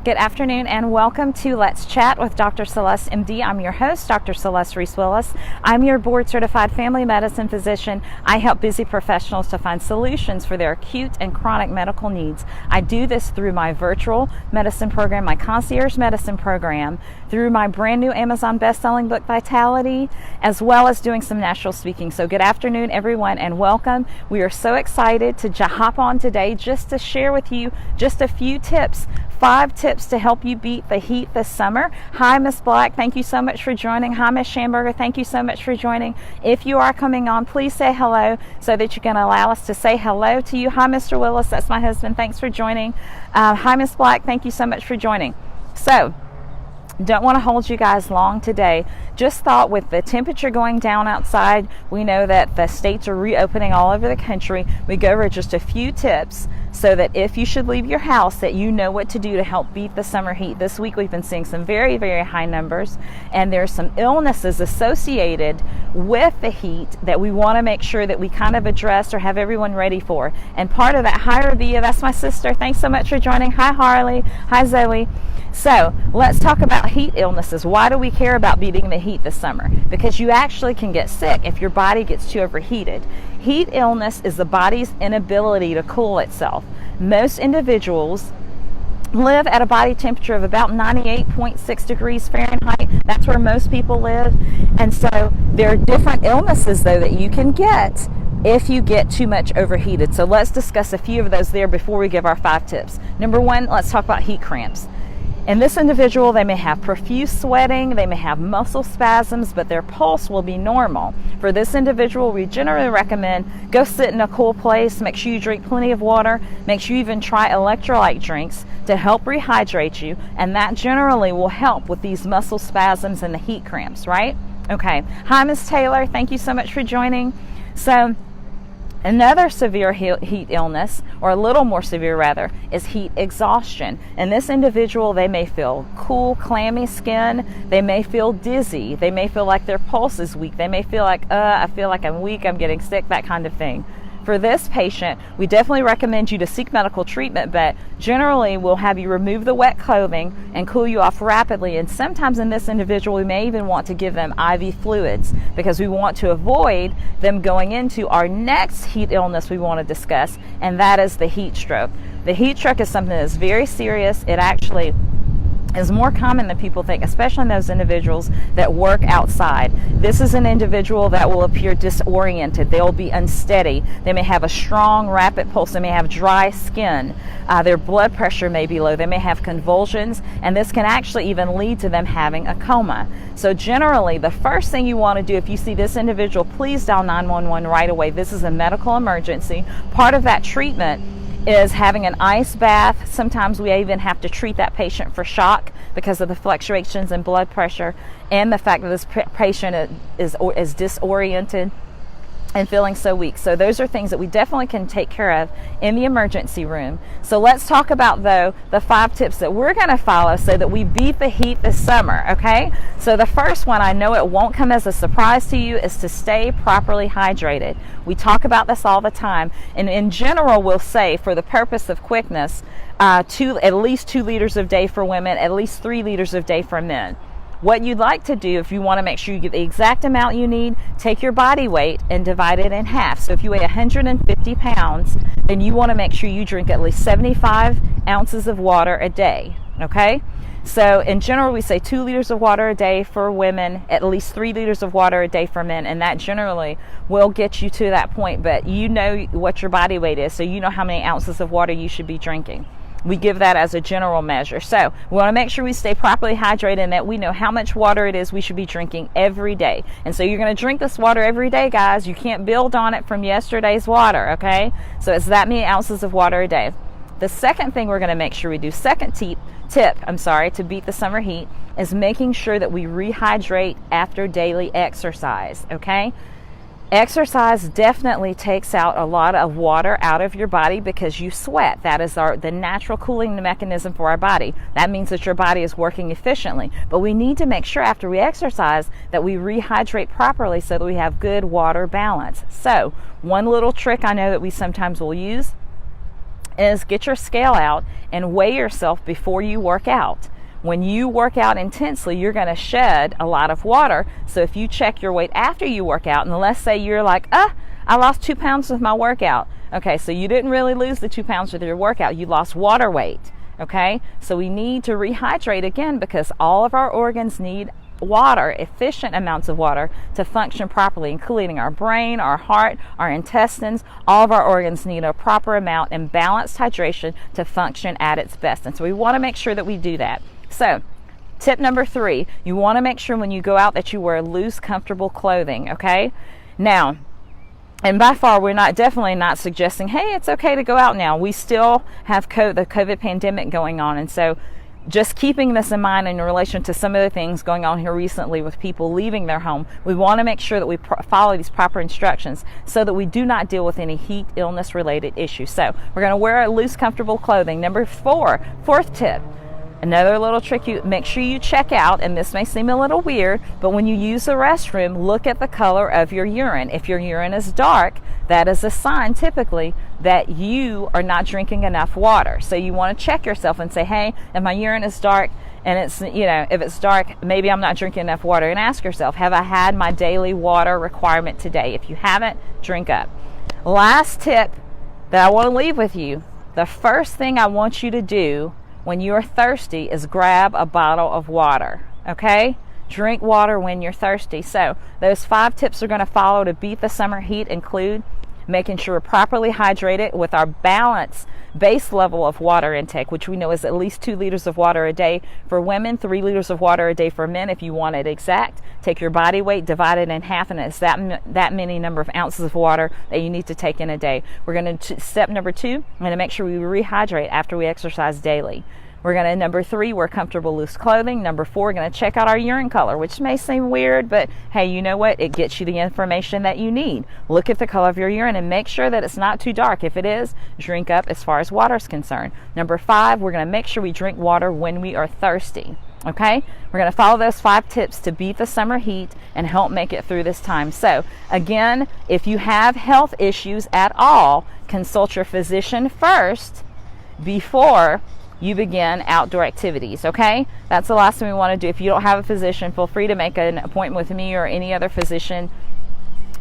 Good afternoon and welcome to Let's Chat with Dr. Celeste, MD. I'm your host, Dr. Celeste Reese-Willis. I'm your board-certified family medicine physician. I help busy professionals to find solutions for their acute and chronic medical needs. I do this through my virtual medicine program, my concierge medicine program, through my brand new Amazon best-selling book, Vitality, as well as doing some national speaking. So good afternoon, everyone, and welcome. We are so excited to hop on today just to share with you just a few tips, 5 tips to help you beat the heat this summer. Hi, Miss Black. Thank you so much for joining. Hi, Miss Schamberger. Thank you so much for joining. If you are coming on, please say hello so that you can allow us to say hello to you. Hi, Mr. Willis. That's my husband. Thanks for joining. Hi, Miss Black. Thank you so much for joining. So, don't want to hold you guys long today. Just thought with the temperature going down outside, we know that the states are reopening all over the country. We go over just a few tips so that if you should leave your house, that you know what to do to help beat the summer heat. This week we've been seeing some very, very high numbers, and there's some illnesses associated with the heat that we want to make sure that we kind of address or have everyone ready for. And part of that, hi Rabia, that's my sister. Thanks so much for joining. Hi Harley. Hi Zoe. So let's talk about heat illnesses. Why do we care about beating the heat this summer? Because you actually can get sick if your body gets too overheated. Heat illness is the body's inability to cool itself. Most individuals live at a body temperature of about 98.6 degrees Fahrenheit. That's where most people live. And so there are different illnesses, though, that you can get if you get too much overheated. So let's discuss a few of those there before we give our 5 tips. Number 1, let's talk about heat cramps. In this individual, they may have profuse sweating, they may have muscle spasms, but their pulse will be normal. For this individual, we generally recommend go sit in a cool place, make sure you drink plenty of water, make sure you even try electrolyte drinks to help rehydrate you, and that generally will help with these muscle spasms and the heat cramps, right? Okay. Hi, Miss Taylor. Thank you so much for joining. So, another severe heat illness, or a little more severe rather, is heat exhaustion. In this individual, they may feel cool, clammy skin. They may feel dizzy. They may feel like their pulse is weak. They may feel like, I feel like I'm weak, I'm getting sick, that kind of thing. For this patient, we definitely recommend you to seek medical treatment, but generally we'll have you remove the wet clothing and cool you off rapidly. And sometimes in this individual, we may even want to give them IV fluids because we want to avoid them going into our next heat illness we want to discuss, and that is the heat stroke. The heat stroke is something that's very serious. It actually is more common than people think, especially in those individuals that work outside. This is an individual that will appear disoriented. They'll be unsteady. They may have a strong, rapid pulse. They may have dry skin. Their blood pressure may be low. They may have convulsions, and this can actually even lead to them having a coma. So generally, the first thing you want to do if you see this individual, please dial 911 right away. This is a medical emergency. Part of that treatment is having an ice bath. Sometimes we even have to treat that patient for shock because of the fluctuations in blood pressure and the fact that this patient is disoriented and feeling so weak. So those are things that we definitely can take care of in the emergency room. So let's talk about, though, the 5 tips that we're going to follow so that we beat the heat this summer, okay? So the first one, I know it won't come as a surprise to you, is to stay properly hydrated. We talk about this all the time, and in general we'll say, for the purpose of quickness, at least 2 liters a day for women, at least 3 liters a day for men. What you'd like to do, if you want to make sure you get the exact amount you need, take your body weight and divide it in half. So if you weigh 150 pounds, then you want to make sure you drink at least 75 ounces of water a day, okay? So in general, we say 2 liters of water a day for women, at least 3 liters of water a day for men, and that generally will get you to that point. But you know what your body weight is, so you know how many ounces of water you should be drinking. We give that as a general measure. So we want to make sure we stay properly hydrated and that we know how much water it is we should be drinking every day. And so you're going to drink this water every day, guys. You can't build on it from yesterday's water, okay? So it's that many ounces of water a day. The second thing we're going to make sure we do, second tip, to beat the summer heat, is making sure that we rehydrate after daily exercise, okay? Exercise definitely takes out a lot of water out of your body because you sweat. That is the natural cooling mechanism for our body. That means that your body is working efficiently. But we need to make sure after we exercise that we rehydrate properly so that we have good water balance. So one little trick I know that we sometimes will use is get your scale out and weigh yourself before you work out. When you work out intensely, you're going to shed a lot of water. So if you check your weight after you work out, and let's say you're like, I lost 2 pounds with my workout. Okay, so you didn't really lose the 2 pounds with your workout. You lost water weight. Okay, so we need to rehydrate again, because all of our organs need water, efficient amounts of water, to function properly, including our brain, our heart, our intestines. All of our organs need a proper amount and balanced hydration to function at its best. And so we want to make sure that we do that. So tip number 3, you want to make sure when you go out that you wear loose, comfortable clothing. Okay, now, and by far, we're definitely not suggesting, hey, it's okay to go out now. We still have the COVID pandemic going on. And so just keeping this in mind in relation to some of the things going on here recently with people leaving their home, we want to make sure that we follow these proper instructions so that we do not deal with any heat illness related issues. So we're going to wear loose, comfortable clothing. Number 4, fourth tip. Another little trick, you make sure you check out, and this may seem a little weird, but when you use the restroom, look at the color of your urine. If your urine is dark, that is a sign typically that you are not drinking enough water. So you want to check yourself and say, hey, if my urine is dark and it's, if it's dark, maybe I'm not drinking enough water. And ask yourself, have I had my daily water requirement today? If you haven't, drink up. Last tip that I want to leave with you, the first thing I want you to do when you're thirsty is grab a bottle of water. Okay? Drink water when you're thirsty. So those 5 tips we're going to follow to beat the summer heat include making sure we're properly hydrated with our balanced base level of water intake, which we know is at least 2 liters of water a day for women, 3 liters of water a day for men. If you want it exact, take your body weight, divide it in half, and it's that many number of ounces of water that you need to take in a day. We're going to, step number 2, we're going to make sure we rehydrate after we exercise daily. We're going to, number 3, wear comfortable loose clothing. Number 4, we're going to check out our urine color, which may seem weird, but hey, you know what? It gets you the information that you need. Look at the color of your urine and make sure that it's not too dark. If it is, drink up as far as water is concerned. Number 5, we're going to make sure we drink water when we are thirsty. Okay? We're going to follow those 5 tips to beat the summer heat and help make it through this time. So again, if you have health issues at all, consult your physician first before you begin outdoor activities. Okay, that's the last thing we want to do. If you don't have a physician, feel free to make an appointment with me or any other physician.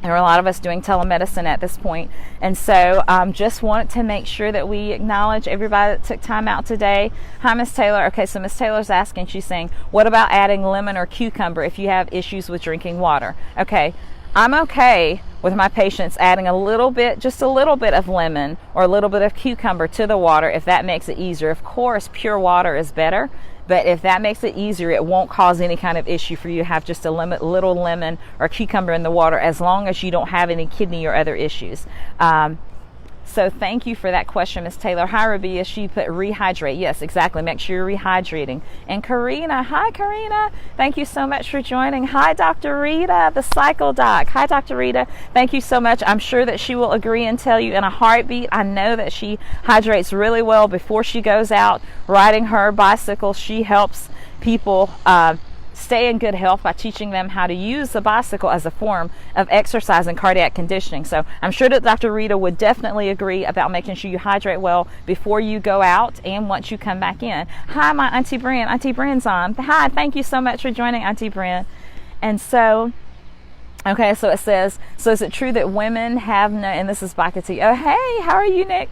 There are a lot of us doing telemedicine at this point, and so just want to make sure that we acknowledge everybody that took time out today. Hi, Miss Taylor. Okay, so Miss Taylor's asking, she's saying, what about adding lemon or cucumber if you have issues with drinking water? Okay, I'm okay with my patients adding a little bit, just a little bit of lemon or a little bit of cucumber to the water if that makes it easier. Of course, pure water is better, but if that makes it easier, it won't cause any kind of issue for you to have just a little lemon or cucumber in the water, as long as you don't have any kidney or other issues. So thank you for that question, Ms. Taylor. Hi, Rabia. She put rehydrate. Yes, exactly. Make sure you're rehydrating. And Karina. Hi, Karina. Thank you so much for joining. Hi, Dr. Rita, the Cycle Doc. Hi, Dr. Rita. Thank you so much. I'm sure that she will agree and tell you in a heartbeat. I know that she hydrates really well before she goes out riding her bicycle. She helps people stay in good health by teaching them how to use the bicycle as a form of exercise and cardiac conditioning. So I'm sure that Dr. Rita would definitely agree about making sure you hydrate well before you go out and once you come back in. Hi, my Auntie Bryn. Auntie Bryn's on. Hi, thank you so much for joining, Auntie Bryn. And so, okay, so it says, so is it true that women have no, and this is Bakati. Oh, hey, how are you, Nick?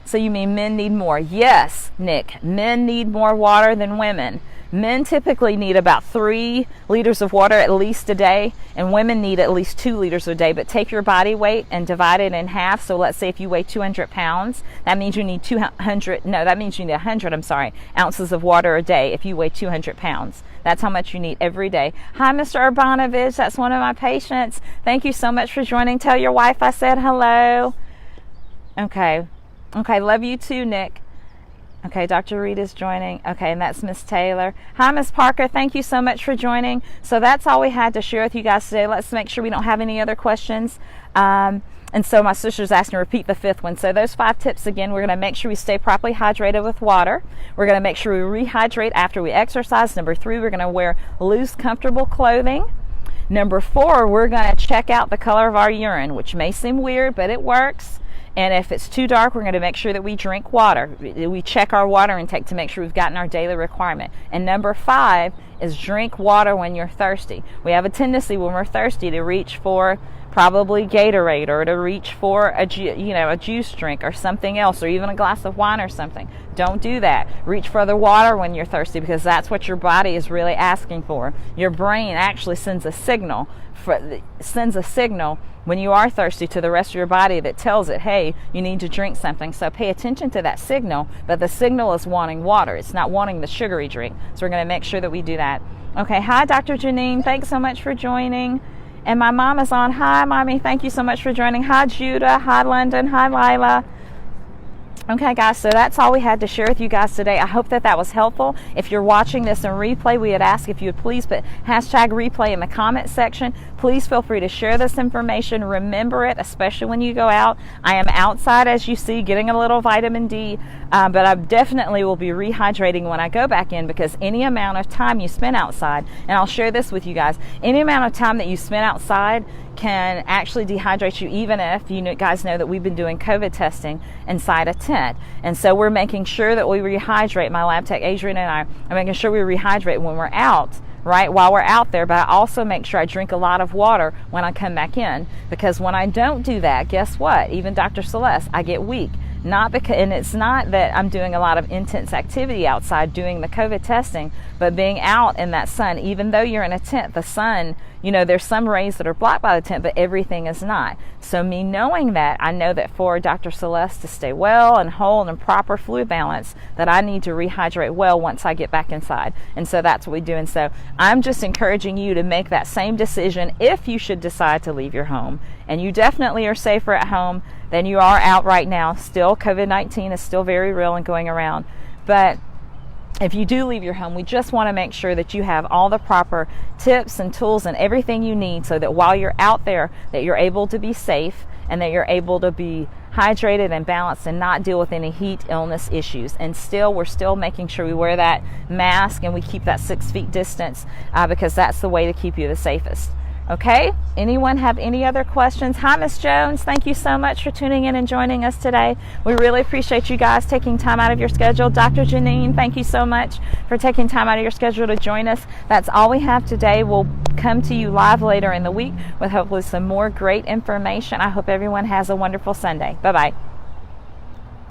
So you mean men need more? Yes, Nick, men need more water than women. Men typically need about 3 liters of water at least a day, and women need at least 2 liters a day. But take your body weight and divide it in half. So let's say if you weigh 200 pounds, that means you need 100 ounces of water a day if you weigh 200 pounds. That's how much you need every day. Hi, Mr. Urbanovich. That's one of my patients. Thank you so much for joining. Tell your wife I said hello. Okay, love you too, Nick. Okay, Dr. Reed is joining. Okay, and that's Miss Taylor. Hi, Miss Parker. Thank you so much for joining. So that's all we had to share with you guys today. Let's make sure we don't have any other questions. And so my sister's asking to repeat the 5th one. So those 5 tips again, we're going to make sure we stay properly hydrated with water. We're going to make sure we rehydrate after we exercise. Number 3, we're going to wear loose, comfortable clothing. Number 4, we're going to check out the color of our urine, which may seem weird, but it works. And if it's too dark, we're going to make sure that we drink water. We check our water intake to make sure we've gotten our daily requirement. And number 5 is drink water when you're thirsty. We have a tendency when we're thirsty to reach for probably Gatorade, or to reach for a juice drink or something else, or even a glass of wine or something. Don't do that. Reach for the water when you're thirsty, because that's what your body is really asking for. Your brain actually sends a signal when you are thirsty to the rest of your body that tells it, hey, you need to drink something. So pay attention to that signal, but the signal is wanting water. It's not wanting the sugary drink. So we're going to make sure that we do that. Okay, hi, Dr. Janine. Thanks so much for joining. And my mom is on. Hi, Mommy. Thank you so much for joining. Hi, Judah. Hi, London. Hi, Lila. Okay, guys, so that's all we had to share with you guys today. I hope that that was helpful. If you're watching this in replay, we would ask if you would please put #replay in the comment section. Please feel free to share this information. Remember it, especially when you go out. I am outside, as you see, getting a little vitamin D, but I definitely will be rehydrating when I go back in, because any amount of time you spend outside, and I'll share this with you guys, any amount of time that you spend outside can actually dehydrate you, even if you guys know that we've been doing COVID testing inside a tent. And so we're making sure that we rehydrate. My lab tech Adrian and I are making sure we rehydrate when we're out, right, while we're out there. But I also make sure I drink a lot of water when I come back in, because when I don't do that, guess what? Even Dr. Celeste, I get weak. And it's not that I'm doing a lot of intense activity outside doing the COVID testing, but being out in that sun. Even though you're in a tent, the sun, there's some rays that are blocked by the tent, but everything is not. So me knowing that, I know that for Dr. Celeste to stay well and whole and in proper fluid balance, that I need to rehydrate well once I get back inside. And so that's what we do. And so I'm just encouraging you to make that same decision if you should decide to leave your home. And you definitely are safer at home than you are out right now. Still, COVID-19 is still very real and going around. But if you do leave your home, we just want to make sure that you have all the proper tips and tools and everything you need, so that while you're out there, that you're able to be safe and that you're able to be hydrated and balanced and not deal with any heat illness issues. And we're still making sure we wear that mask and we keep that 6 feet distance, because that's the way to keep you the safest. Okay, anyone have any other questions? Hi, Miss Jones. Thank you so much for tuning in and joining us today. We really appreciate you guys taking time out of your schedule. Dr. Janine, thank you so much for taking time out of your schedule to join us. That's all we have today. We'll come to you live later in the week with hopefully some more great information. I hope everyone has a wonderful Sunday. Bye-bye.